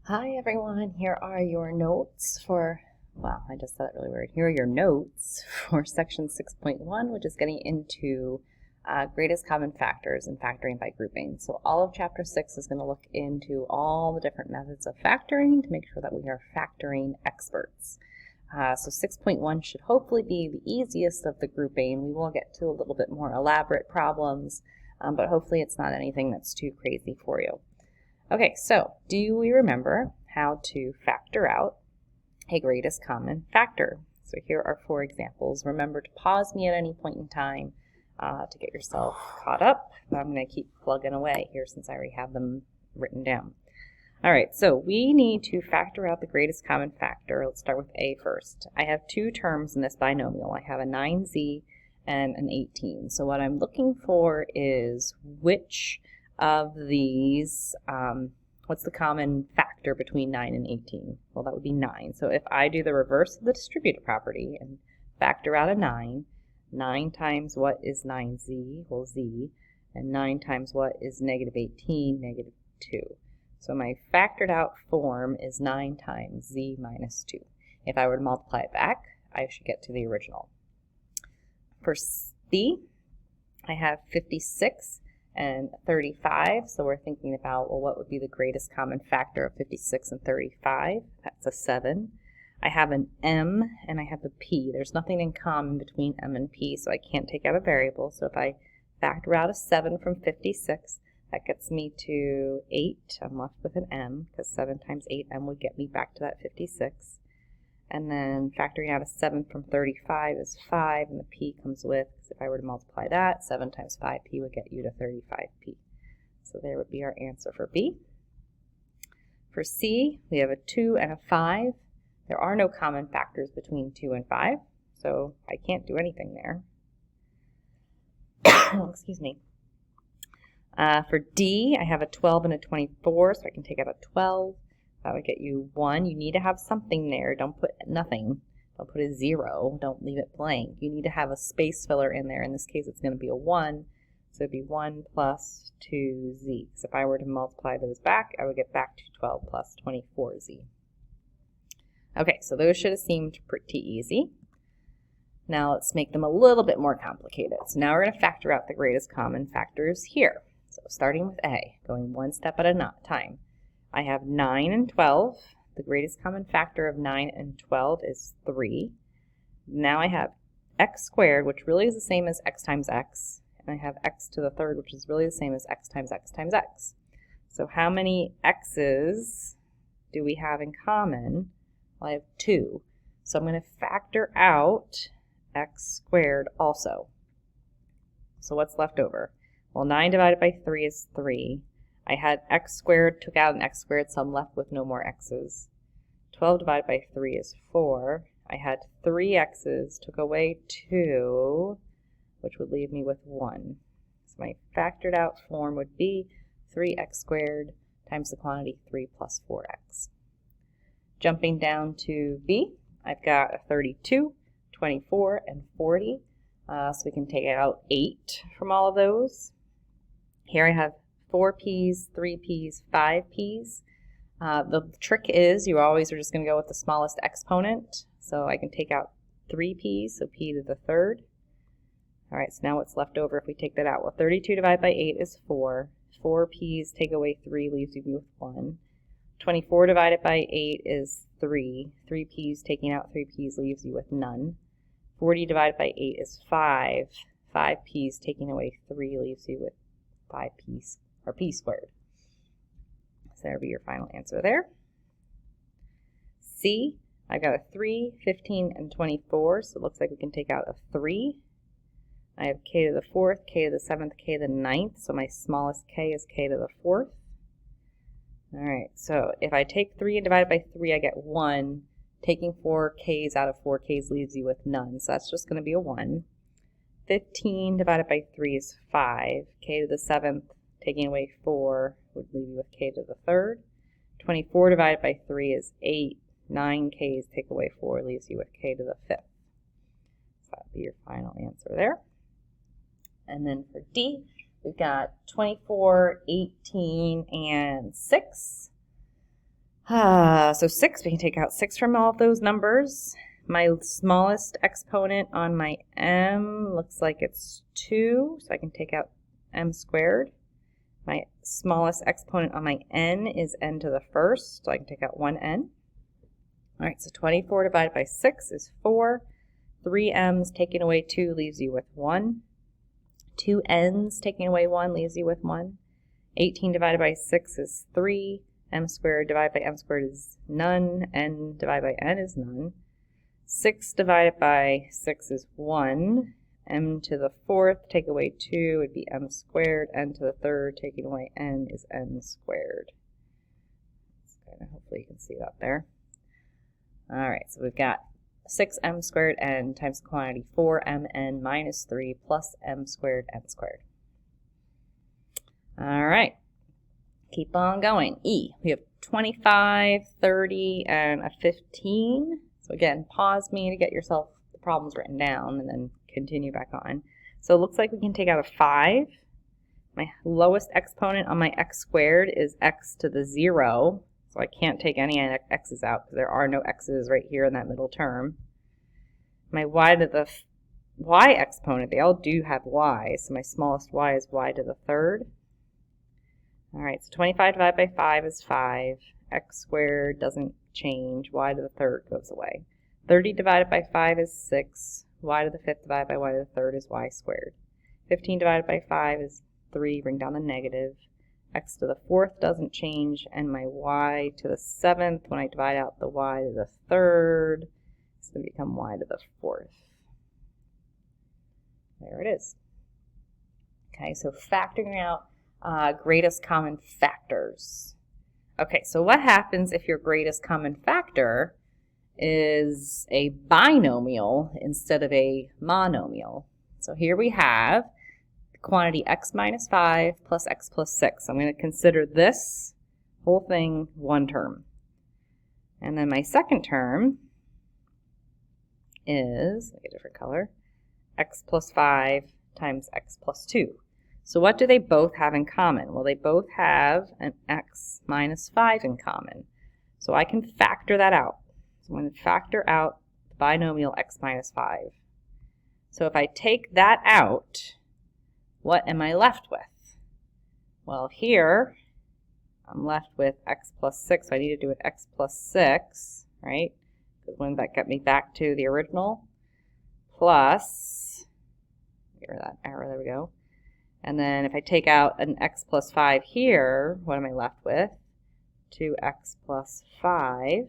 Hi everyone, here are your notes for, wow, I just said it really weird. Here are your notes for section 6.1, which is getting into greatest common factors and factoring by grouping. So all of chapter 6 is going to look into all the different methods of factoring to make sure that we are factoring experts. So 6.1 should hopefully be the easiest of the grouping. We will get to a little bit more elaborate problems, but hopefully it's not anything that's too crazy for you. Okay, so do we remember how to factor out a greatest common factor? So here are 4 examples. Remember to pause me at any point in time to get yourself caught up. I'm going to keep plugging away here since I already have them written down. All right, so we need to factor out the greatest common factor. Let's start with A first. I have 2 terms in this binomial. I have a 9z and an 18. So what I'm looking for is which of these, what's the common factor between 9 and 18? Well, that would be 9. So if I do the reverse of the distributive property and factor out a 9, 9 times what is 9z? Well, z. And 9 times what is negative 18? Negative 2. So my factored out form is 9 times z minus 2. If I were to multiply it back, I should get to the original. For B, I have 56 and 35, so we're thinking about, well, what would be the greatest common factor of 56 and 35? That's a 7. I have an m and I have a p. There's nothing in common between m and p, so I can't take out a variable. So if I factor out a 7 from 56, that gets me to 8. I'm left with an m, because 7 times 8m would get me back to that 56. And then factoring out a 7 from 35 is 5, and the p comes with, because if I were to multiply that, 7 times 5p would get you to 35p. So there would be our answer for B. For C, we have a 2 and a 5. There are no common factors between 2 and 5, so I can't do anything there. Excuse me. For D, I have a 12 and a 24, so I can take out a 12. That would get you 1. You need to have something there. Don't put nothing. Don't put a 0. Don't leave it blank. You need to have a space filler in there. In this case, it's going to be a 1. So it would be 1 plus 2z. So if I were to multiply those back, I would get back to 12 plus 24z. Okay, so those should have seemed pretty easy. Now let's make them a little bit more complicated. So now we're going to factor out the greatest common factors here. So starting with A, going one step at a time. I have 9 and 12. The greatest common factor of 9 and 12 is 3. Now I have x squared, which really is the same as x times x. And I have x to the third, which is really the same as x times x times x. So how many x's do we have in common? Well, I have 2. So I'm going to factor out x squared also. So what's left over? Well, 9 divided by 3 is 3. I had x squared, took out an x squared, so I'm left with no more x's. 12 divided by 3 is 4. I had 3 x's, took away 2, which would leave me with 1. So my factored out form would be 3x squared times the quantity 3 plus 4x. Jumping down to B, I've got a 32, 24, and 40. So we can take out 8 from all of those. Here I have 4 p's, 3 p's, 5 p's. The trick is you always are just going to go with the smallest exponent. So I can take out 3 p's, so p to the third. All right, so now what's left over if we take that out? Well, 32 divided by 8 is 4. 4 p's, take away 3, leaves you with 1. 24 divided by 8 is 3. 3 p's, taking out 3 p's leaves you with none. 40 divided by 8 is 5. 5 p's, taking away 3, leaves you with 5 p's. Or p squared. So that'll be your final answer there. C, I got a 3, 15, and 24, so it looks like we can take out a 3. I have k to the 4th, k to the 7th, k to the 9th, so my smallest k is k to the 4th. Alright, so if I take 3 and divide it by 3, I get 1. Taking 4 k's out of 4 k's leaves you with none, so that's just going to be a 1. 15 divided by 3 is 5, k to the 7th, taking away 4 would leave you with k to the third. 24 divided by 3 is 8. 9 k's, take away 4, leaves you with k to the fifth. So that would be your final answer there. And then for D, we've got 24, 18, and 6. So 6, we can take out 6 from all of those numbers. My smallest exponent on my m looks like it's 2, so I can take out m squared. My smallest exponent on my n is n to the first, so I can take out 1n. All right, so 24 divided by 6 is 4. 3 m's taking away 2 leaves you with 1. 2 n's taking away 1 leaves you with 1. 18 divided by 6 is 3. M squared divided by m squared is none. N divided by n is none. 6 divided by 6 is 1. M to the fourth, take away 2 would be m squared. N to the third, taking away n is n squared. Hopefully you can see that there. All right, so we've got 6m squared n times the quantity 4mn minus 3 plus m squared n squared. All right, keep on going. E, we have 25, 30, and a 15. So again, pause me to get yourself the problems written down and then continue back on. So it looks like we can take out a 5. My lowest exponent on my x squared is x to the 0. So I can't take any x's out because there are no x's right here in that middle term. My y to the y exponent, they all do have y. So my smallest y is y to the third. All right, so 25 divided by 5 is 5. X squared doesn't change. Y to the third goes away. 30 divided by 5 is 6. Y to the fifth divided by y to the third is y squared. 15 divided by 5 is 3. Bring down the negative. X to the fourth doesn't change. And my y to the seventh, when I divide out the y to the third, it's going to become y to the fourth. There it is. Okay, so factoring out greatest common factors. Okay, so what happens if your greatest common factor is a binomial instead of a monomial? So here we have the quantity x minus 5 plus x plus 6. I'm going to consider this whole thing one term. And then my second term is, like a different color, x plus 5 times x plus 2. So what do they both have in common? Well, they both have an x minus 5 in common. So I can factor that out. So I'm going to factor out the binomial x minus 5. So if I take that out, what am I left with? Well, here I'm left with x plus 6. So I need to do an x plus 6, right? Because wouldn't that get me back to the original? Plus, get rid of that arrow, there we go. And then if I take out an x plus 5 here, what am I left with? 2x plus 5,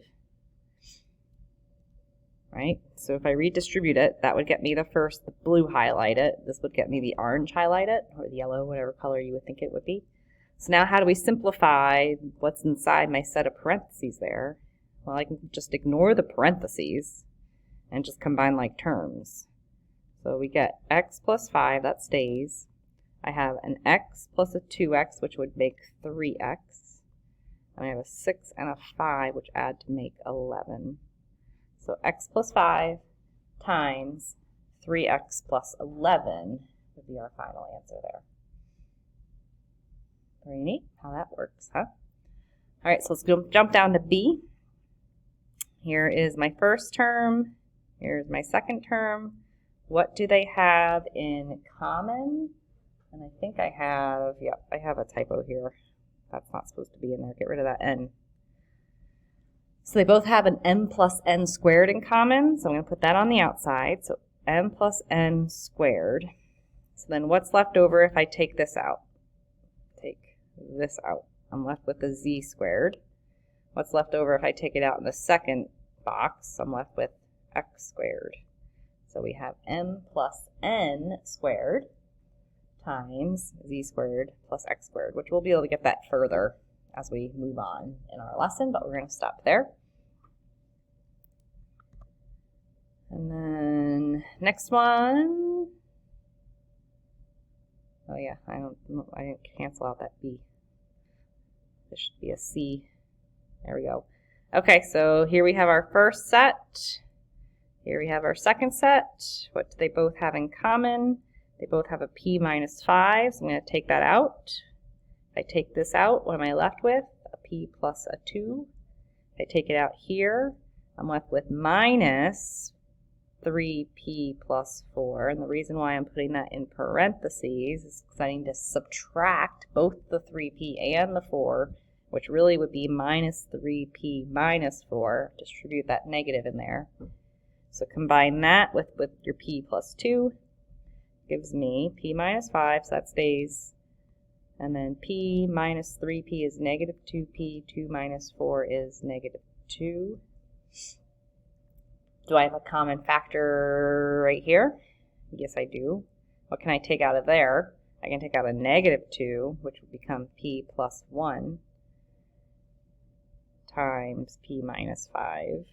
right? So if I redistribute it, that would get me the first, the blue highlighted. This would get me the orange highlighted, or the yellow, whatever color you would think it would be. So now how do we simplify what's inside my set of parentheses there? Well, I can just ignore the parentheses and just combine like terms. So we get x plus 5, that stays. I have an x plus a 2x, which would make 3x. And I have a 6 and a 5, which add to make 11. So x plus 5 times 3x plus 11 would be our final answer there. Very neat how that works, huh? All right, so let's jump down to B. Here is my first term. Here's my second term. What do they have in common? And I think I have, yep, I have a typo here. That's not supposed to be in there. Get rid of that n. So they both have an m plus n squared in common. So I'm going to put that on the outside. So m plus n squared. So then what's left over if I take this out? Take this out. I'm left with a z squared. What's left over if I take it out in the second box? I'm left with x squared. So we have m plus n squared times z squared plus x squared, which we'll be able to get that further as we move on in our lesson, but we're going to stop there. And then next one. Oh yeah, I didn't cancel out that B. This should be a C. There we go. Okay, so here we have our first set. Here we have our second set. What do they both have in common? They both have a p minus 5, so I'm going to take that out. If I take this out, what am I left with? A p plus a 2. If I take it out here, I'm left with minus 3p plus 4. And the reason why I'm putting that in parentheses is because I need to subtract both the 3p and the 4, which really would be minus 3p minus 4. Distribute that negative in there. So combine that with your p plus 2. Gives me p minus 5, so that stays. And then p minus 3p is negative 2p. 2 minus 4 is negative 2. Do I have a common factor right here? Yes, I do. What can I take out of there? I can take out a negative 2, which would become p plus 1 times p minus 5.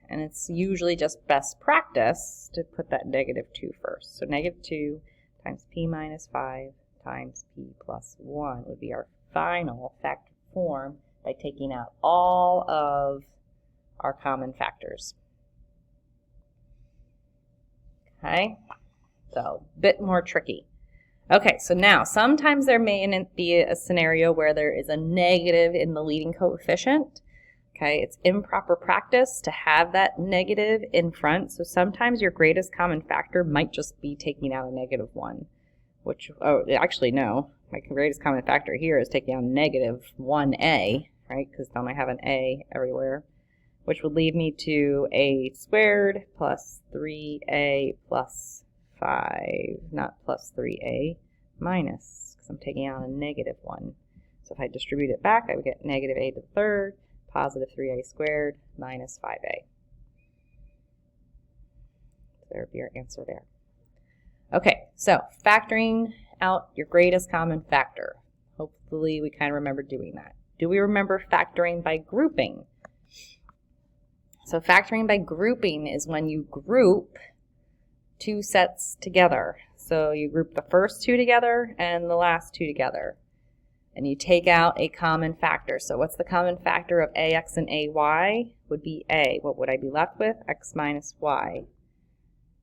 And it's usually just best practice to put that negative 2 first. So negative 2 times p minus 5 times p plus 1 would be our final factor form by taking out all of our common factors. Okay, so a bit more tricky. Okay, so now sometimes there may be a scenario where there is a negative in the leading coefficient. Okay, it's improper practice to have that negative in front. So sometimes your greatest common factor might just be taking out a negative 1, which, oh, actually no. My greatest common factor here is taking out negative 1a, right? Because then I have an a everywhere, which would leave me to a squared plus 3a plus 5, not plus 3a minus, because I'm taking out a negative 1. So if I distribute it back, I would get negative a to the third, positive 3a squared minus 5a. So there would be our answer there. Okay, so factoring out your greatest common factor. Hopefully we kind of remember doing that. Do we remember factoring by grouping? So factoring by grouping is when you group two sets together. So you group the first two together and the last two together. And you take out a common factor. So what's the common factor of ax and ay? Would be a. What would I be left with? X minus y.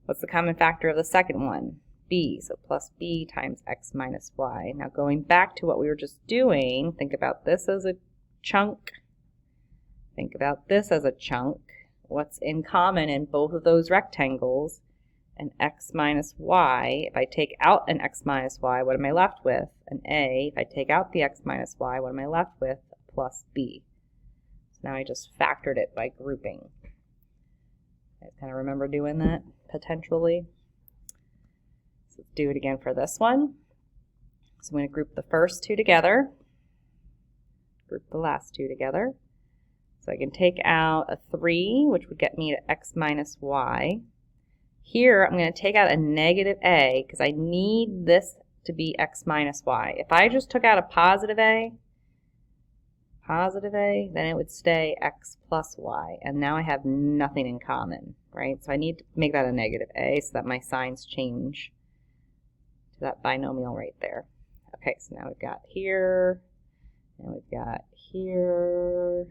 What's the common factor of the second one? B. So plus b times x minus y. Now going back to what we were just doing, think about this as a chunk. Think about this as a chunk. What's in common in both of those rectangles? An x minus y. If I take out an x minus y, what am I left with? An a. If I take out the x minus y, what am I left with? Plus b. So now I just factored it by grouping. I kind of remember doing that, potentially. So let's do it again for this one. So I'm going to group the first two together, group the last two together. So I can take out a 3, which would get me to x minus y. Here, I'm going to take out a negative a because I need this to be x minus y. If I just took out a positive a, then it would stay x plus y. And now I have nothing in common, right? So I need to make that a negative a so that my signs change to that binomial right there. Okay, so now we've got here, and we've got here.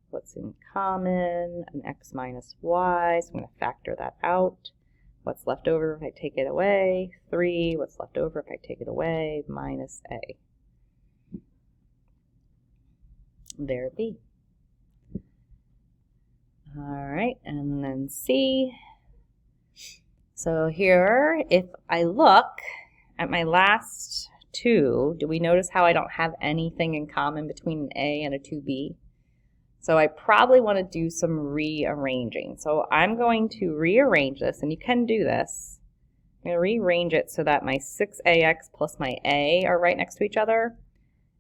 What's in common? An x minus y, so I'm going to factor that out. What's left over if I take it away? 3. What's left over if I take it away? Minus a. There it be. All right, and then C. So here, if I look at my last two, do we notice how I don't have anything in common between an A and a 2B? So I probably want to do some rearranging. So I'm going to rearrange this, and you can do this. I'm going to rearrange it so that my 6ax plus my a are right next to each other,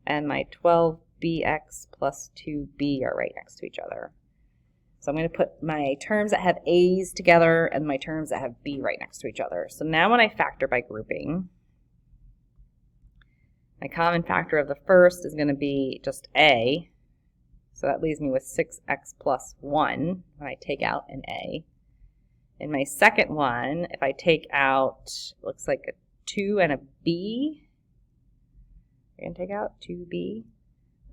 and my 12bx plus 2b are right next to each other. So I'm going to put my terms that have a's together and my terms that have b right next to each other. So now when I factor by grouping, my common factor of the first is going to be just a. So that leaves me with 6x plus 1 when I take out an a. In my second one, if I take out, looks like a 2 and a b, I'm going to take out 2b,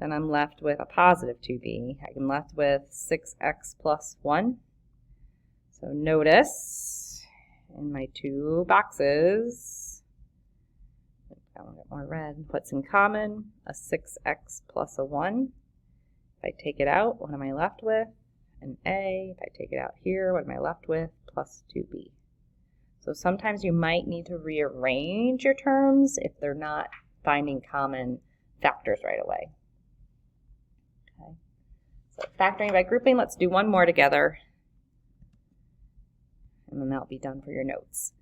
then I'm left with a positive 2b. I'm left with 6x plus 1. So notice in my two boxes, I want to get more red, what's in common? A 6x plus a 1. If I take it out, what am I left with? An A. If I take it out here, what am I left with? Plus 2B. So sometimes you might need to rearrange your terms if they're not finding common factors right away. Okay. So factoring by grouping, let's do one more together. And then that'll be done for your notes.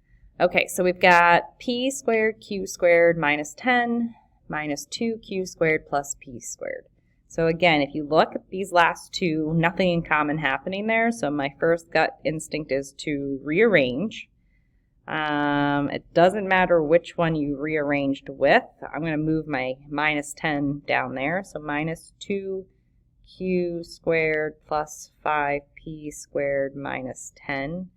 Okay, so we've got p squared q squared minus 10 minus 2q squared plus p squared. So again, if you look at these last two, nothing in common happening there. So my first gut instinct is to rearrange. It doesn't matter which one you rearranged with. I'm going to move my minus 10 down there. So minus 2q squared plus 5p squared minus 10.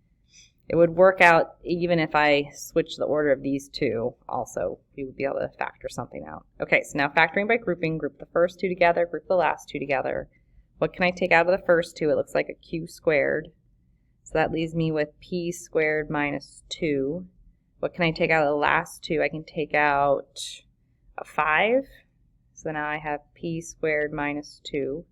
It would work out even if I switch the order of these two also. We would be able to factor something out. Okay, so now factoring by grouping, group the first two together, group the last two together. What can I take out of the first two? It looks like a q squared. So that leaves me with p squared minus 2. What can I take out of the last two? I can take out a 5. So now I have p squared minus 2.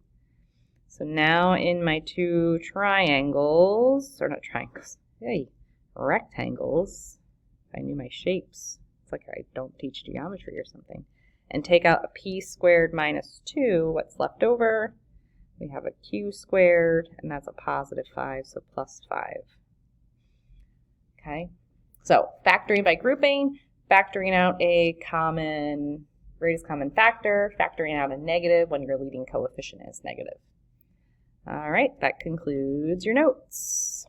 So now in my two triangles, or not triangles, hey, rectangles, if I knew my shapes, it's like I don't teach geometry or something, and take out a p squared minus 2, what's left over? We have a q squared, and that's a positive 5, so plus 5. Okay, so factoring by grouping, factoring out a greatest common factor, factoring out a negative when your leading coefficient is negative. All right, that concludes your notes.